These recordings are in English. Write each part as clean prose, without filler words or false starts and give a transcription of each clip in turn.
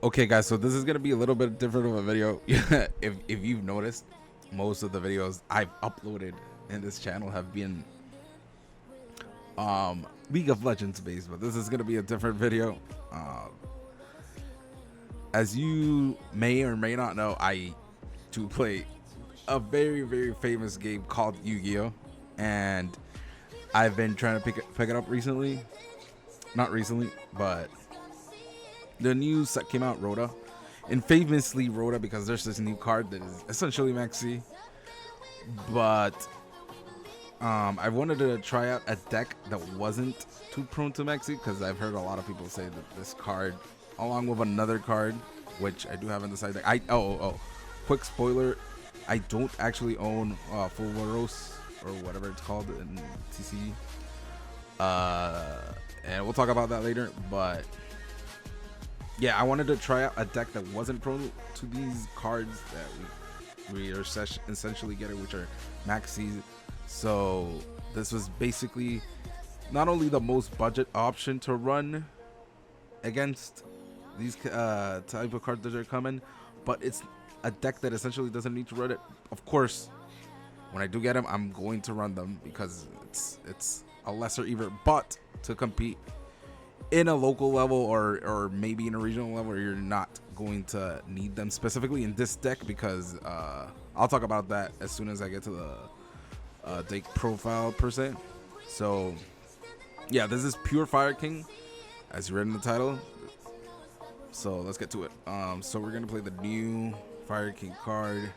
Okay, guys, so this is gonna be a little bit different of a video. If you've noticed, most of the videos I've uploaded in this channel have been League of Legends based, but this is gonna be a different video. As you may or may not know, I do play a very famous game called Yu-Gi-Oh, and I've been trying to pick it up recently. Not recently, but the new set came out, ROTA, and famously ROTA because there's this new card that is essentially Maxi. But I wanted to try out a deck that wasn't too prone to Maxi because I've heard a lot of people say that this card, along with another card, which I do have in the side deck. Quick spoiler, I don't actually own Full Waros or whatever it's called in TCG. And we'll talk about that later, but yeah, I wanted to try out a deck that wasn't prone to these cards that we are essentially getting, which are Maxis. So this was basically not only the most budget option to run against these type of cards that are coming, but it's a deck that essentially doesn't need to run it. Of course, when I do get them, I'm going to run them because it's a lesser evil, but to compete in a local level or maybe in a regional level where you're not going to need them specifically in this deck, because I'll talk about that as soon as I get to the deck profile per se. So yeah, this is pure Fire King as you read in the title. So let's get to it. So we're gonna play the new Fire King card,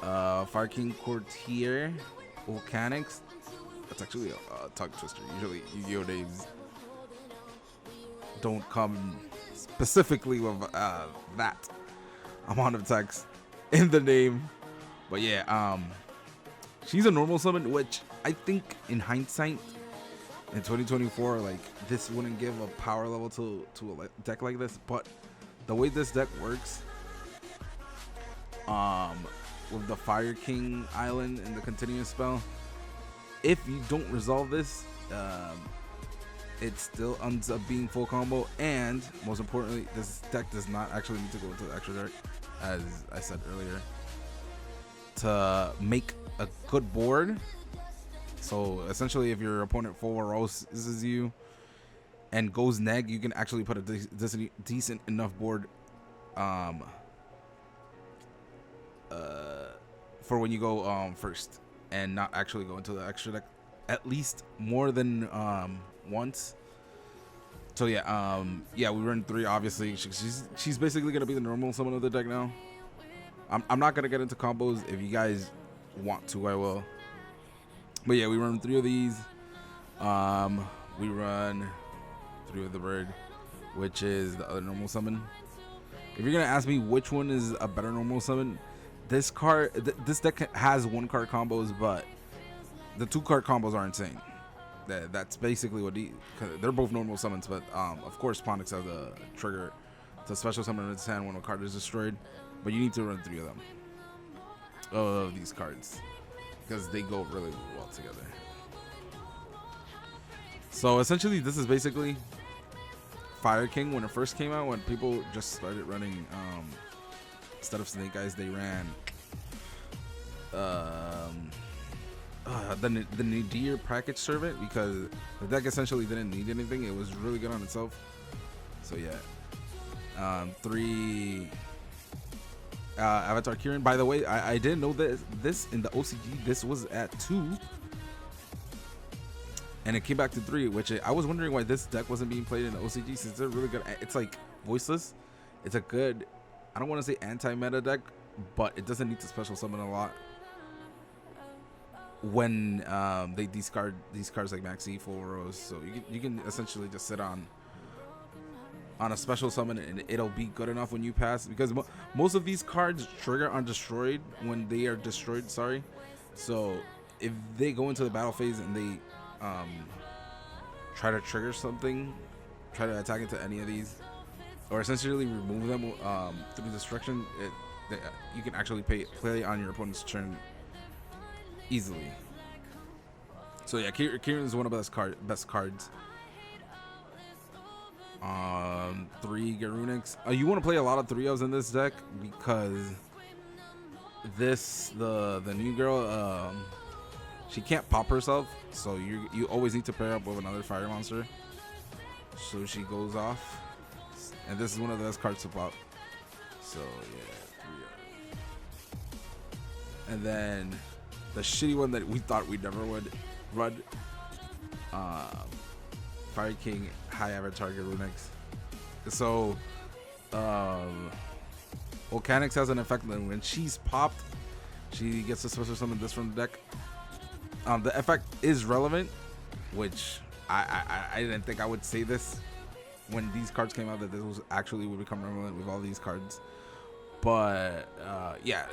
Fire King Courtier Ulcanix. That's actually a tongue twister. Usually Yu-Gi-Oh names don't come specifically with that amount of text in the name, but yeah, she's a normal summon, which I think in hindsight in 2024, like, this wouldn't give a power level to a deck like this. But the way this deck works, with the Fire King Island and the continuous spell, if you don't resolve this, it still ends up being full combo. And most importantly, this deck does not actually need to go into the extra deck, as I said earlier, to make a good board. So essentially, if your opponent full roses you and goes neg, you can actually put a decent enough board for when you go first, and not actually go into the extra deck at least more than once. So yeah, we run 3. Obviously, she's basically gonna be the normal summon of the deck now. I'm not gonna get into combos. If you guys want to, I will. But yeah, we run 3 of these. We run 3 of the bird, which is the other normal summon. If you're gonna ask me which one is a better normal summon, this card, this deck has 1 card combos, but the 2 card combos are insane. That's basically what they're both normal summons, but of course Ponix has the trigger to special summon in its hand when a card is destroyed. But you need to run 3 of them, of these cards, because they go really well together. So essentially, this is basically Fire King when it first came out, when people just started running, instead of Snake Eyes, they ran the Nadir Package Servant, because the deck essentially didn't need anything. It was really good on itself. So yeah, 3 Avatar Kieran. By the way, I didn't know that this in the OCG, this was at 2, and it came back to 3, which I was wondering why this deck wasn't being played in the OCG, since they're really good. It's like voiceless. It's a good, I don't want to say anti-meta deck, but it doesn't need to special summon a lot when they discard these cards like Maxi, Full Rose. So you can essentially just sit on a special summon and it'll be good enough when you pass, because most of these cards trigger on destroyed when they are destroyed. Sorry. So if they go into the battle phase and they try to trigger something, try to attack into any of these, or essentially remove them through destruction, you can actually play on your opponent's turn easily. So yeah, Kieran is one of the best cards. Three Garunix. You want to play a lot of 3-0s in this deck because the new girl she can't pop herself, so you always need to pair up with another fire monster. So she goes off, and this is one of the best cards to pop. So yeah, 3-0. And then the shitty one that we thought we never would run, Fire King High Average Target Runix. So Ulcanix has an effect that when she's popped, she gets to special summon this from the deck. The effect is relevant, which I didn't think I would say this when these cards came out, that this was actually would become relevant with all these cards. But yeah,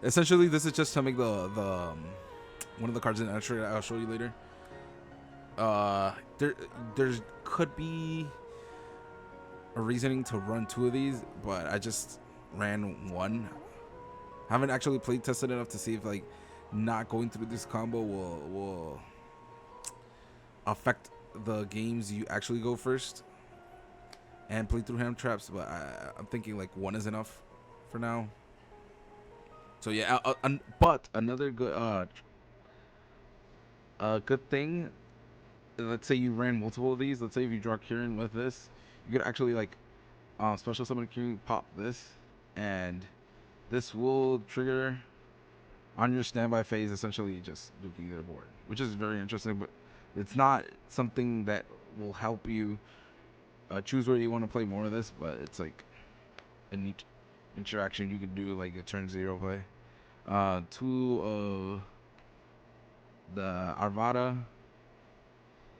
essentially this is just to make the one of the cards in the extra that I'll show you later. There could be a reasoning to run 2 of these, but I just ran 1. Haven't actually play tested enough to see if like not going through this combo will affect the games you actually go first and play through hand traps. But I'm thinking like 1 is enough for now. So yeah, but another good good thing. Let's say you ran multiple of these. Let's say if you draw Kieran with this, you could actually like special summon Kieran, pop this, and this will trigger on your standby phase, essentially just duking their board, which is very interesting. But it's not something that will help you choose where you want to play more of this. But it's like a neat interaction you can do, like a turn 0 play. 2 of the Arvada,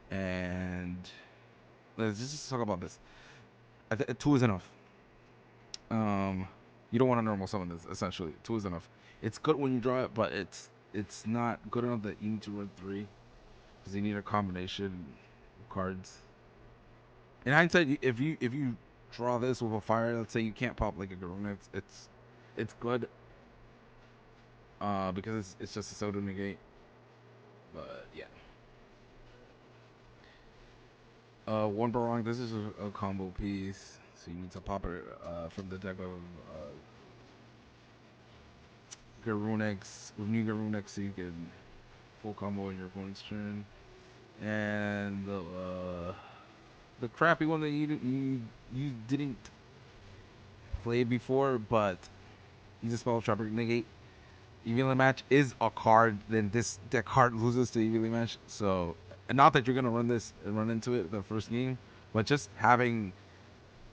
and let's just talk about this. 2 is enough. You don't want to normal summon this. Essentially, 2 is enough. It's good when you draw it, but it's not good enough that you need to run 3 because you need a combination of cards. In hindsight, if you draw this with a fire, let's say you can't pop like a Garuna, it's good because it's just a Soda negate. But yeah. 1 Barong. This is a combo piece, so you need to pop it from the deck of Garunix. With new Garunix, so you can full combo in your opponent's turn. And the crappy one that you didn't play before, but use a spell trapper negate. Evenly match is a card. Then that card loses to evenly match. So, and not that you're gonna run this and run into it the first game, but just having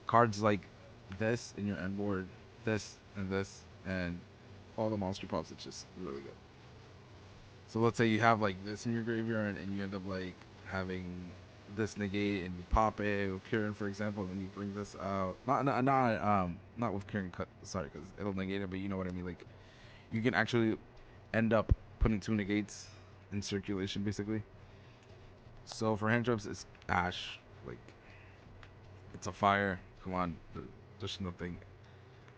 cards like this in your end board, this, and all the monster pops, it's just really good. So let's say you have like this in your graveyard and you end up like having this negate and you pop it with Kieran, for example, and you bring this out. Not with Kieran cut. Sorry, because it'll negate it, but you know what I mean. Like you can actually end up putting 2 negates in circulation, basically. So for hand traps, it's Ash. Like it's a fire. Come on, there's nothing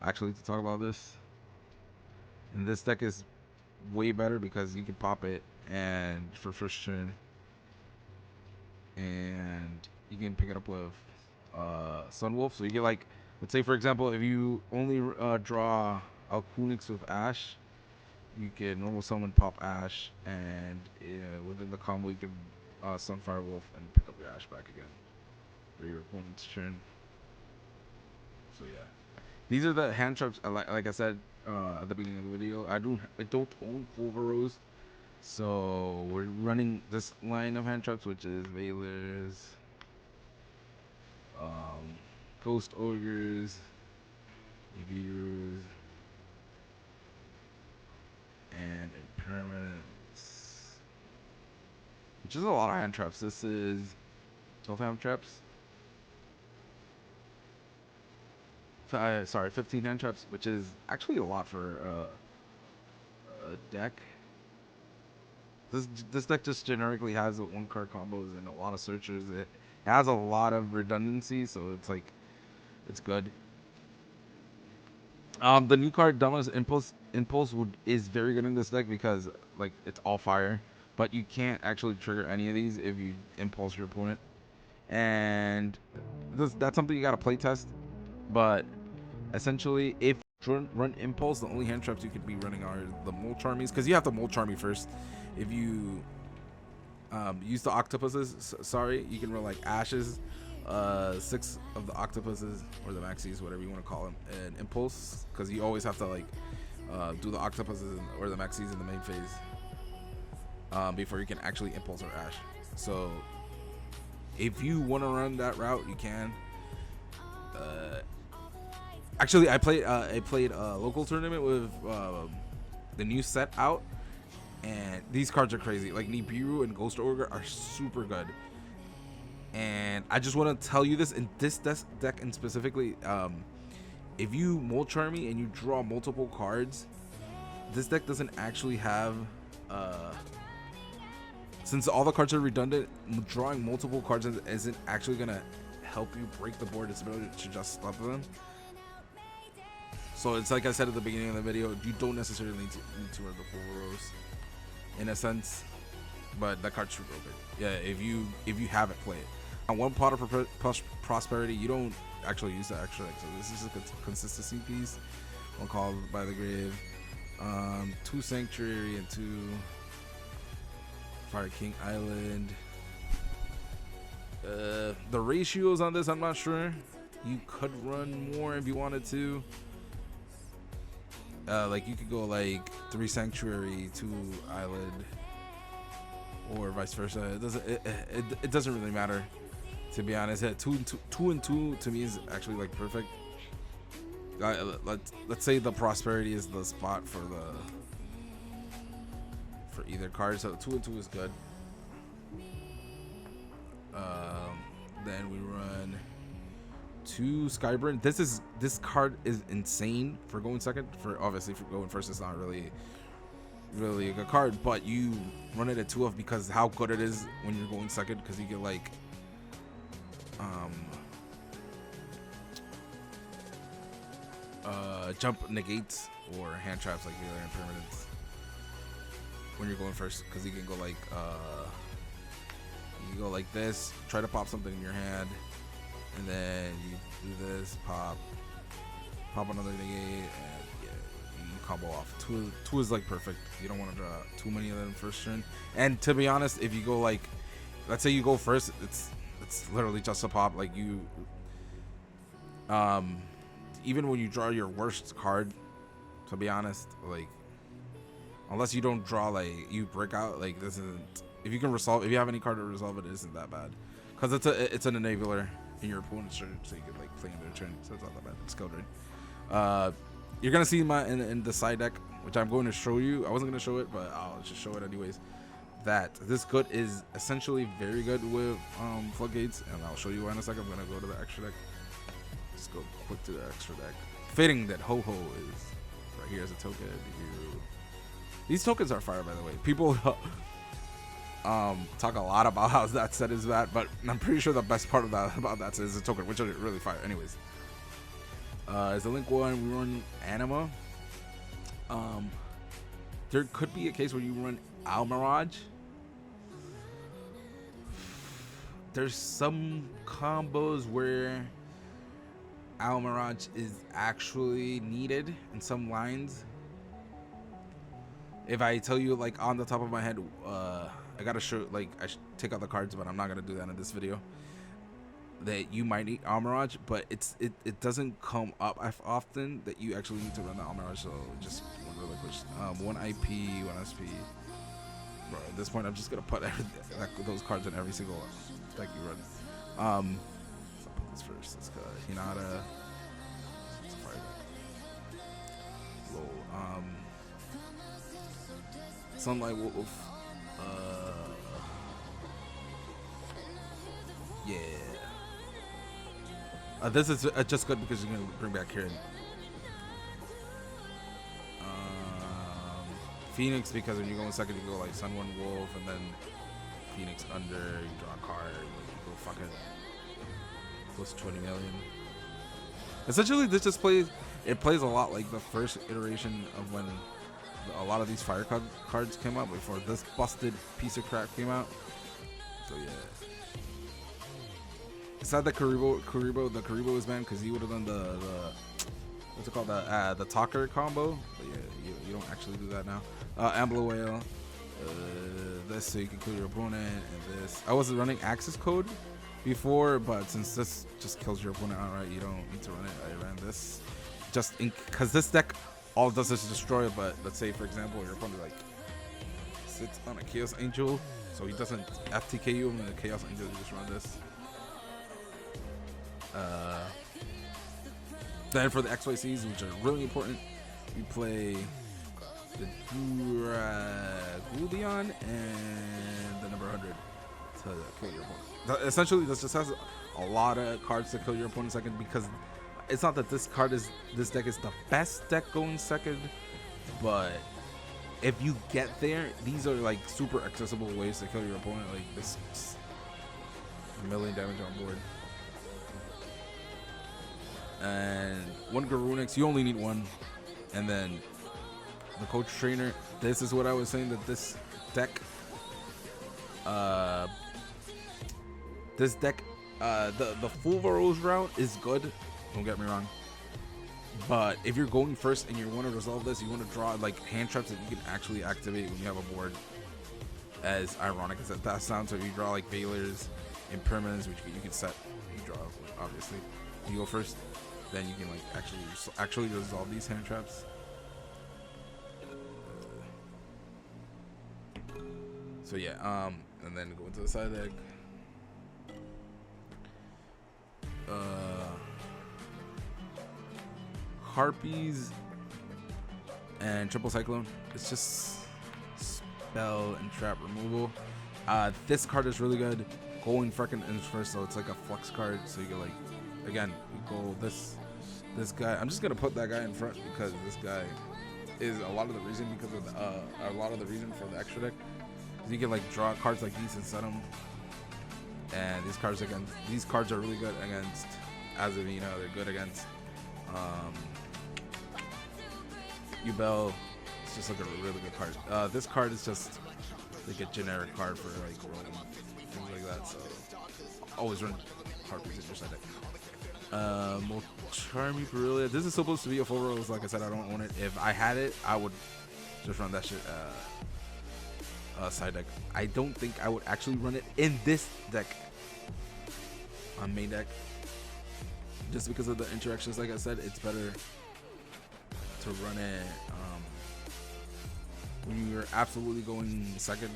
actually to talk about this. And this deck is way better because you can pop it and for first turn, and you can pick it up with Sunwolf. So you get like, let's say for example, if you only draw Ulcanix with Ash, you can normal summon pop Ash, and within the combo you can Sunfire Wolf and pick up your Ash back again for your opponent's turn. So yeah, these are the hand traps. Like I said at the beginning of the video, I don't own Pulveros. So we're running this line of hand traps, which is Veilers, Ghost Ogres, Views, and Impermanence, which is a lot of hand traps. This is 12 hand traps. Sorry, 15 hand traps, which is actually a lot for a deck. This deck just generically has 1 card combos and a lot of searchers. It has a lot of redundancy, so it's like it's good. The new card Dumbest Impulse is very good in this deck because like it's all fire, but you can't actually trigger any of these if you impulse your opponent. and that's something you gotta play test. But essentially, if you run impulse, the only hand traps you could be running are the mulch armies, because you have to mulch army first. If you use the octopuses, sorry, you can run like ashes, 6 of the octopuses or the maxis, whatever you want to call them, and impulse, because you always have to like do the octopuses or the maxis in the main phase before you can actually impulse or ash. So if you want to run that route, you can. Actually, I played a local tournament with the new set out, and these cards are crazy. Like Nibiru and Ghost Ogre are super good. And I just want to tell you this, in this deck and specifically, if you mulch army and you draw multiple cards, this deck doesn't actually have since all the cards are redundant, drawing multiple cards isn't actually gonna help you break the board. It's ability to just stop them. So it's like I said at the beginning of the video, you don't necessarily need to run the full rows in a sense, but that card's super good. Yeah, if you have it, play it. On one pot of prosperity, you don't actually use the extra deck, so this is a consistency piece. One called by the grave, 2 sanctuary and 2 Fire King Island. The ratios on this, I'm not sure. You could run more if you wanted to. Like you could go like 3 sanctuary, 2 island, or vice versa. It doesn't really matter, to be honest. 2 and 2 to me is actually like perfect. Let's say the prosperity is the spot for either card, so 2 and 2 is good. Then we run 2 Skyburn. This card is insane for going second. For obviously for going first, it's not really a good card, but you run it at 2 of because how good it is when you're going second, because you get like jump negates or hand traps like regular impermanence when you're going first, because you can go like you go like this, try to pop something in your hand, and then you do this, pop another negate, and yeah, you combo off. 2 is like perfect. You don't want to draw too many of them first turn. And to be honest, if you go like, let's say you go first, it's literally just a pop. Like you even when you draw your worst card, to be honest, like unless you don't draw, like you break out, like this isn't, if you can resolve, if you have any card to resolve it, isn't that bad, because it's an enabler in your opponent's turn, so you can like play in their turn, so it's not that bad. It's skill drain. You're gonna see my in the side deck, which I'm going to show you. I wasn't gonna show it, but I'll just show it anyways, that this good is essentially very good with floodgates, and I'll show you why in a second. I'm gonna go to the extra deck. Let's go quick to the extra deck. Fitting that Ho-Ho is right here as a token. These tokens are fire, by the way. People talk a lot about how that set is bad, but I'm pretty sure the best part of that about that set is the token, which are really fire. Anyways, as the link one, we run Anima. There could be a case where you run Almirage. There's some combos where Almirage is actually needed in some lines. If I tell you like on the top of my head, I gotta show, like I should take out the cards, but I'm not gonna do that in this video, that you might need Almirage, but it doesn't come up often that you actually need to run the Almirage, so just really push 1 IP, 1 SP. Bro, at this point I'm just gonna put those cards in every single deck you run. So I'll put this first. Let's go Hinata. It's a fire deck. Low. Sunlight Wolf. Yeah. This is just good because you're gonna bring back Kieran. Phoenix, because when you go in second, you go like Sun One Wolf, and then Phoenix under. You draw a card. You go fucking close to 20 million. Essentially, this just plays. It plays a lot like the first iteration of when a lot of these fire cards came out before this busted piece of crap came out. So yeah. sad that Karibo is banned because he would have done the what's it called, the talker combo. But yeah, you don't actually do that now. Ambler Whale. This so you can kill your opponent, and this. I was running access code before, but since this just kills your opponent outright, you don't need to run it. I ran this just because this deck all it does is destroy it. But let's say, for example, your opponent like sits on a Chaos Angel, so he doesn't FTK you, and the Chaos Angel, you just run this. Then for the XYCs, which are really important, you play the Guldion and the number 100 to kill your opponent. Essentially, this just has a lot of cards to kill your opponent second, because it's not that this deck is the best deck going second, but if you get there, these are like super accessible ways to kill your opponent. Like this, a million damage on board. And one Garunix, you only need one. And then the coach trainer, this is what I was saying, that this deck, the full Varose route is good, don't get me wrong. But if you're going first and you want to resolve this, you want to draw like hand traps that you can actually activate when you have a board. As ironic as that sounds, so you draw like Veilers and Permanents, which you can set, you draw obviously. You go first, then you can like actually resolve these hand traps. So yeah, and then go into the side deck. Harpies and Triple Cyclone. It's just spell and trap removal. This card is really good. Going freaking in first, so it's like a flex card. So you can like, again, you go this guy. I'm just gonna put that guy in front because this guy is a lot of the reason for the extra deck. You can like draw cards like these and set them. And these cards are really good against, as of you know, they're good against Ubel. It's just like a really good card. This card is just like a generic card for like rolling things like that. So always run Harpies in your side deck. Charmy Brillia. This is supposed to be a full rose. Like I said, I don't own it. If I had it, I would just run that shit side deck. I don't think I would actually run it in this deck on main deck, just because of the interactions. Like I said, it's better to run it when you're absolutely going second.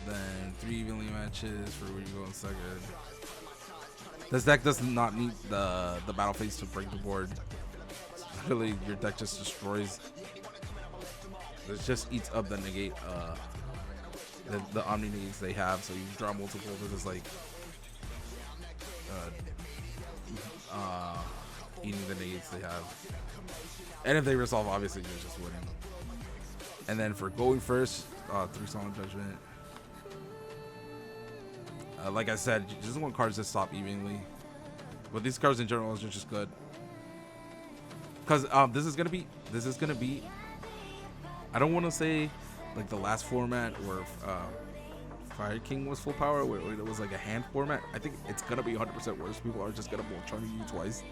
Then 3 evenly matches for when you go in second. This deck does not need the battle phase to break the board. Literally, your deck just destroys. It just eats up the negate, the omni negates they have. So you draw multiple. This is like eating the negates they have. And if they resolve, obviously you're just winning. And then for going first, 3 Solemn Judgment. Like I said, you just want cards that stop evenly. But these cards in general are just good. Because this is gonna be. I don't want to say like the last format where Fire King was full power, where it was like a hand format. I think it's gonna be 100% worse. People are just gonna charge you twice,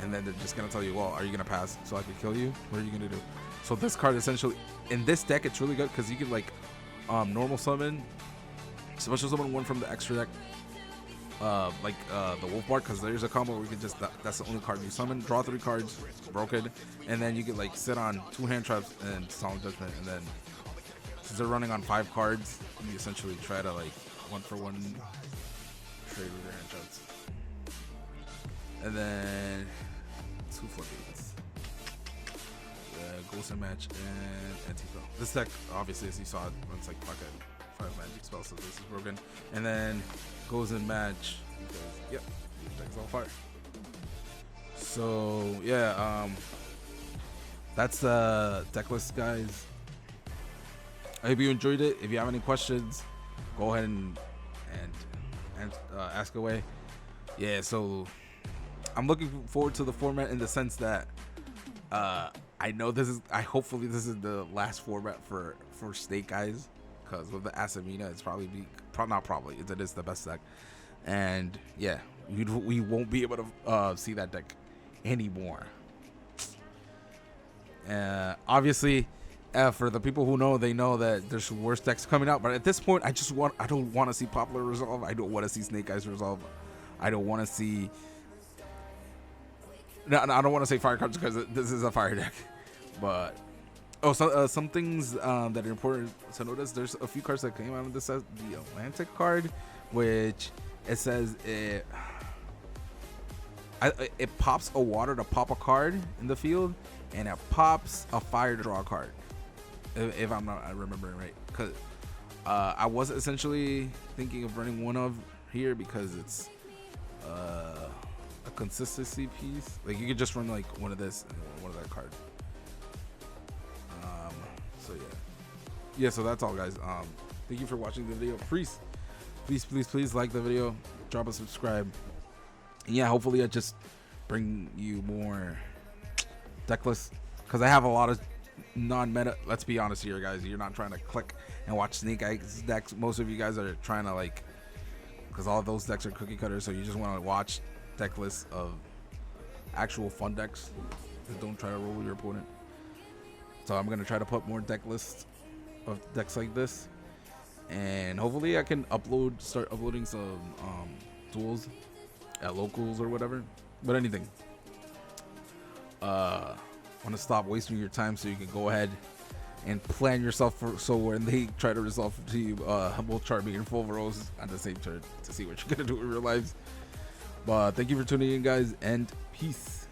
and then they're just gonna tell you, well, are you gonna pass so I can kill you? What are you gonna do? So this card essentially in this deck, it's really good because you can like normal summon, special summon one from the extra deck, like the Wolf Bard, because there's a combo where you can just that's the only card you summon, draw 3 cards, broken, and then you can like sit on 2 hand traps and Solemn Judgment, and then since they're running on 5 cards, you essentially try to like 1-for-1 trade with their hand traps. And then 2 floodgates, Ghost and Match, and Antifa. This deck, obviously, as you saw, runs like fucking 5 magic spells, so this is broken. And then goes in match because yep, this deck's all fire. So yeah, that's the deck list, guys. I hope you enjoyed it. If you have any questions, go ahead and ask away. Yeah, so I'm looking forward to the format in the sense that hopefully this is the last format for Snake Eyes, because with the Asamina, it's probably not probably it is the best deck, and yeah, we won't be able to see that deck anymore. Obviously, for the people who know, they know that there's worse decks coming out. But at this point, I don't want to see Popular resolve. I don't want to see Snake Eyes resolve. I don't want to see. No, I don't want to say fire cards because this is a fire deck. But some things that are important to notice. There's a few cards that came out of this. The Atlantic card, which it says it pops a water to pop a card in the field, and it pops a fire to draw a card. If I'm not remembering right, because I was essentially thinking of running one of here because it's a consistency piece. Like you could just run like one of this and one of that card. So yeah, so that's all, guys. Thank you for watching the video. Please like the video, drop a subscribe, and yeah, hopefully I just bring you more deck lists, because I have a lot of non-meta. Let's be honest here, guys. You're not trying to click and watch Snake Eyes decks. Most of you guys are trying to, like, because all of those decks are cookie cutters, so you just want to watch deck lists of actual fun decks that don't try to roll with your opponent. So I'm gonna try to put more deck lists of decks like this, and hopefully I can start uploading some duels at locals or whatever. But anything, want to stop wasting your time so you can go ahead and plan yourself so when they try to resolve to you, both chart me and full rows at the same turn to see what you're gonna do in real lives. But thank you for tuning in, guys, and peace.